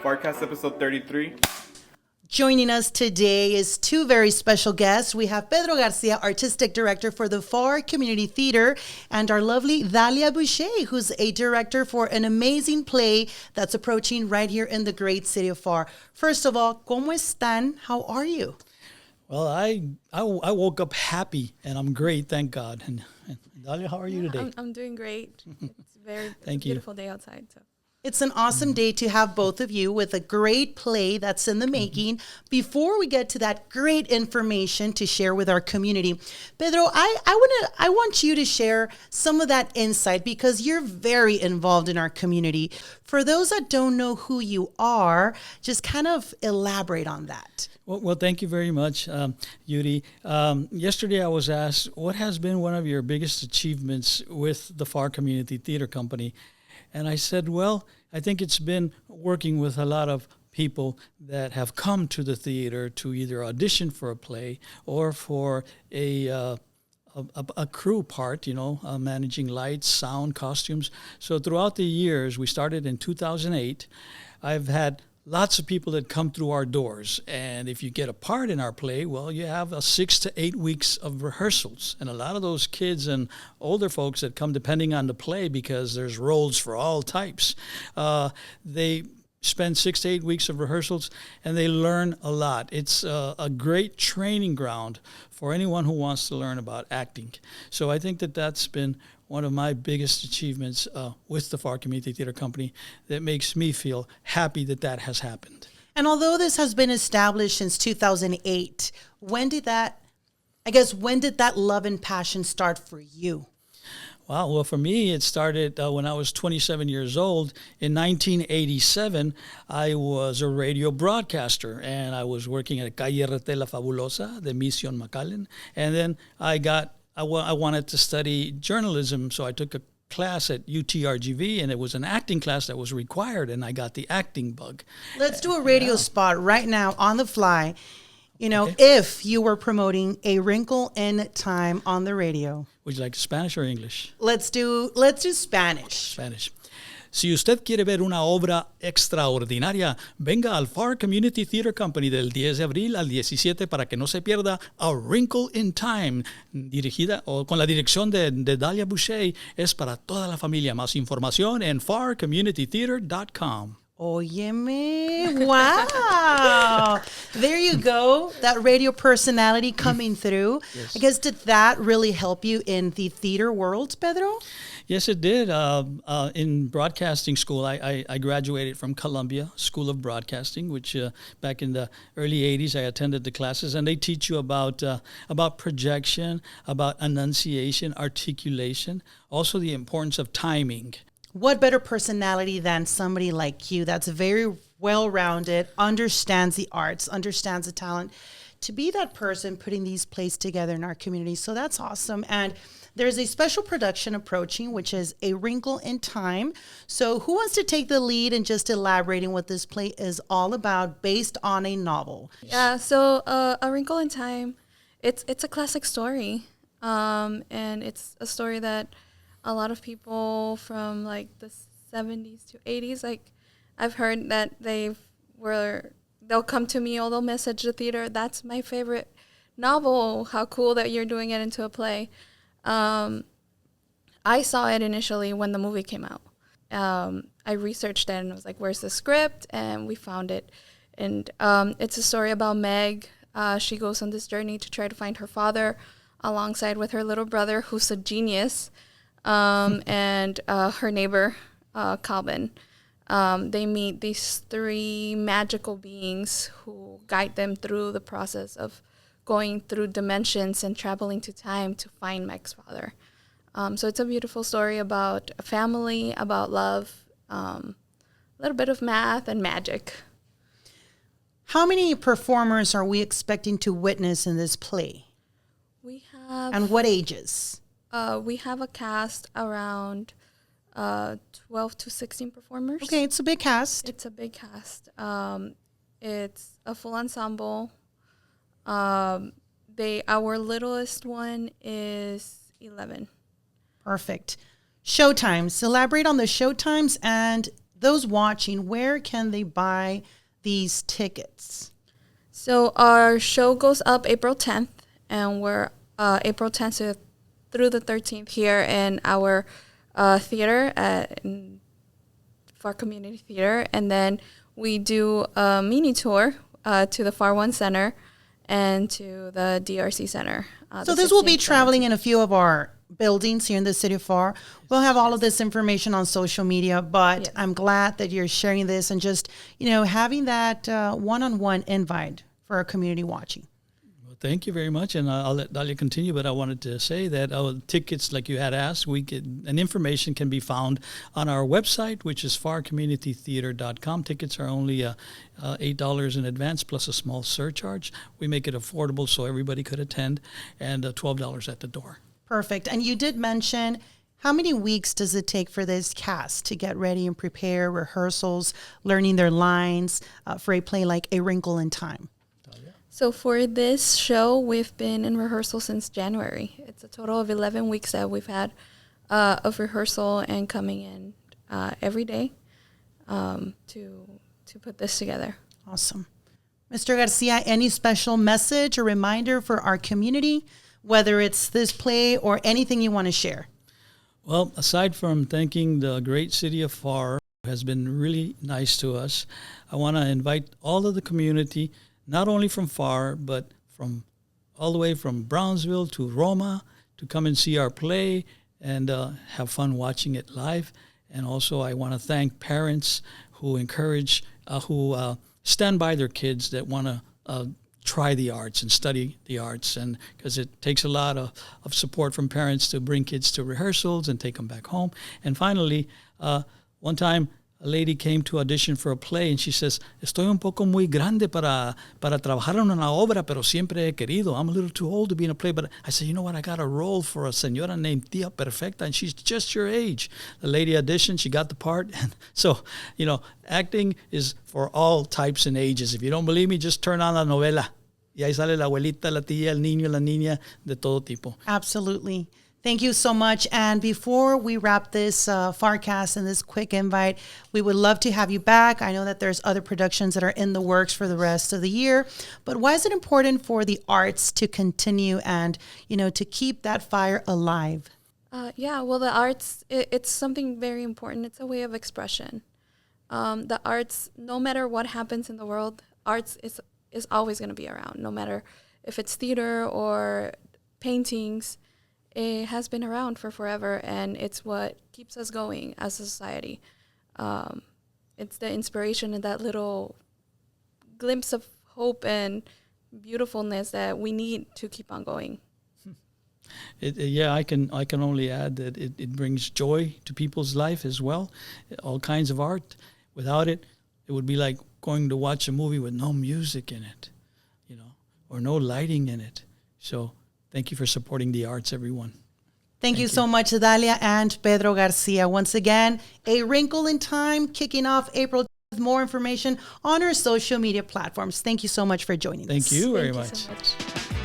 PHARRCAST episode 33. Joining us today is two very special guests. We have Pedro Garcia, Artistic Director for the Pharr Community Theater, and our lovely Dalia Boucher, who's a director for an amazing play that's approaching right here in the great city of Pharr. First of all, ¿Cómo están? How are you? Well, I woke up happy, and I'm great, thank God. And Dalia, how are you today? I'm doing great. It's a you. beautiful day outside. So. It's an awesome day to have both of you with a great play that's in the making. Before we get to that great information to share with our community, Pedro, I want you to share some of that insight because you're very involved in our community. For those that don't know who you are, just kind of elaborate on that. Well, thank you very much, Yuri. Yesterday I was asked, what has been one of your biggest achievements with the Pharr Community Theater Company? And I said, well, I think it's been working with a lot of people that have come to the theater to either audition for a play or for a crew part, managing lights, sound, costumes. So throughout the years, we started in 2008. I've had lots of people that come through our doors. And if you get a part in our play, well, you have 6 to 8 weeks of rehearsals. And a lot of those kids and older folks that come depending on the play, because there's roles for all types, they spend 6 to 8 weeks of rehearsals and they learn a lot. It's a great training ground for anyone who wants to learn about acting. So I think that that's been one of my biggest achievements with the Pharr Community Theater Company that makes me feel happy that that has happened. And although this has been established since 2008, when did that love and passion start for you? Wow. Well, for me, it started when I was 27 years old. In 1987, I was a radio broadcaster, and I was working at Calle RT La Fabulosa de Mission McAllen. And then I wanted to study journalism, so I took a class at UTRGV, and it was an acting class that was required, and I got the acting bug. Let's do a radio spot right now on the fly. Okay. If you were promoting A Wrinkle in Time on the radio. Would you like Spanish or English? Let's do Spanish. Spanish. Si usted quiere ver una obra extraordinaria, venga al Pharr Community Theater Company del 10 de abril al 17 para que no se pierda A Wrinkle in Time, dirigida o con la dirección de Dalia Boucher. Es para toda la familia. Más información en pharrcommunitytheater.com. Óyeme, wow. There you go. That radio personality coming through. Yes. I guess, did that really help you in the theater world, Pedro? Yes, it did. In broadcasting school, I graduated from Columbia School of Broadcasting, which back in the early 80s, I attended the classes, and they teach you about projection, about enunciation, articulation, also the importance of timing. What better personality than somebody like you that's very well-rounded, understands the arts, understands the talent, to be that person putting these plays together in our community. So that's awesome. And there's a special production approaching, which is A Wrinkle in Time. So who wants to take the lead and just elaborating what this play is all about based on a novel? Yeah, so A Wrinkle in Time, it's a classic story. And it's a story that a lot of people from like the 70s to 80s, like I've heard that they'll come to me or they'll message the theater, that's my favorite novel. How cool that you're doing it into a play. I saw it initially when the movie came out. I researched it and I was like, where's the script? And we found it. And it's a story about Meg. She goes on this journey to try to find her father alongside with her little brother, who's a genius. And her neighbor, Calvin. They meet these 3 magical beings who guide them through the process of going through dimensions and traveling to time to find Meg's father. So it's a beautiful story about a family, about love, a little bit of math and magic. How many performers are we expecting to witness in this play? We have... And what ages? We have a cast around 12 to 16 performers. Okay, it's a big cast. It's a big cast. It's a full ensemble. Our littlest one is 11. Perfect. Showtimes. Elaborate on the showtimes and those watching, where can they buy these tickets? So our show goes up April 10th, and we're April 10th through the 13th here in our theater at Pharr Community Theater, and then we do a mini tour to the Pharr 1 Center and to the DRC Center. So this will be traveling in a few of our buildings here in the city of Pharr. We'll have all of this information on social media, but I'm glad that you're sharing this and just, having that one-on-one invite for our community watching. Well, thank you very much, and I'll let Dalia continue, but I wanted to say that our tickets, like you had asked, and information can be found on our website, which is pharrcommunitytheater.com. Tickets are only $8 in advance plus a small surcharge. We make it affordable so everybody could attend, and $12 at the door. Perfect. And you did mention, how many weeks does it take for this cast to get ready and prepare rehearsals, learning their lines for a play like A Wrinkle in Time? So for this show, we've been in rehearsal since January. It's a total of 11 weeks that we've had of rehearsal and coming in every day to put this together. Awesome. Mr. Garcia, any special message or reminder for our community, whether it's this play or anything you want to share? Well, aside from thanking the great city of Pharr, who has been really nice to us, I want to invite all of the community, not only from Pharr, but from all the way from Brownsville to Roma, to come and see our play and have fun watching it live. And also I want to thank parents who encourage, who stand by their kids that want to try the arts and study the arts, and because it takes a lot of support from parents to bring kids to rehearsals and take them back home. And finally, one time, a lady came to audition for a play and she says, estoy un poco muy grande para trabajar en una obra, pero siempre he querido. I'm a little too old to be in a play. But I said, you know what? I got a role for a señora named Tia Perfecta, and she's just your age. The lady auditioned. She got the part. And so, acting is for all types and ages. If you don't believe me, just turn on la novela. Y ahí sale la abuelita, la tía, el niño, la niña, de todo tipo. Absolutely. Thank you so much. And before we wrap this Pharrcast and this quick invite, we would love to have you back. I know that there's other productions that are in the works for the rest of the year, but why is it important for the arts to continue and, to keep that fire alive? Well, the arts, it's something very important. It's a way of expression. The arts, no matter what happens in the world, arts is always going to be around, no matter if it's theater or paintings. It has been around for forever, and it's what keeps us going as a society. It's the inspiration and that little glimpse of hope and beautifulness that we need to keep on going. I can only add that it brings joy to people's life as well. All kinds of art. Without it, it would be like going to watch a movie with no music in it, or no lighting in it. So thank you for supporting the arts, everyone. Thank you so much, Dalia and Pedro Garcia. Once again, A Wrinkle in Time, kicking off April. More information on our social media platforms. Thank you so much for joining us. Thank you very Thank much. you so much.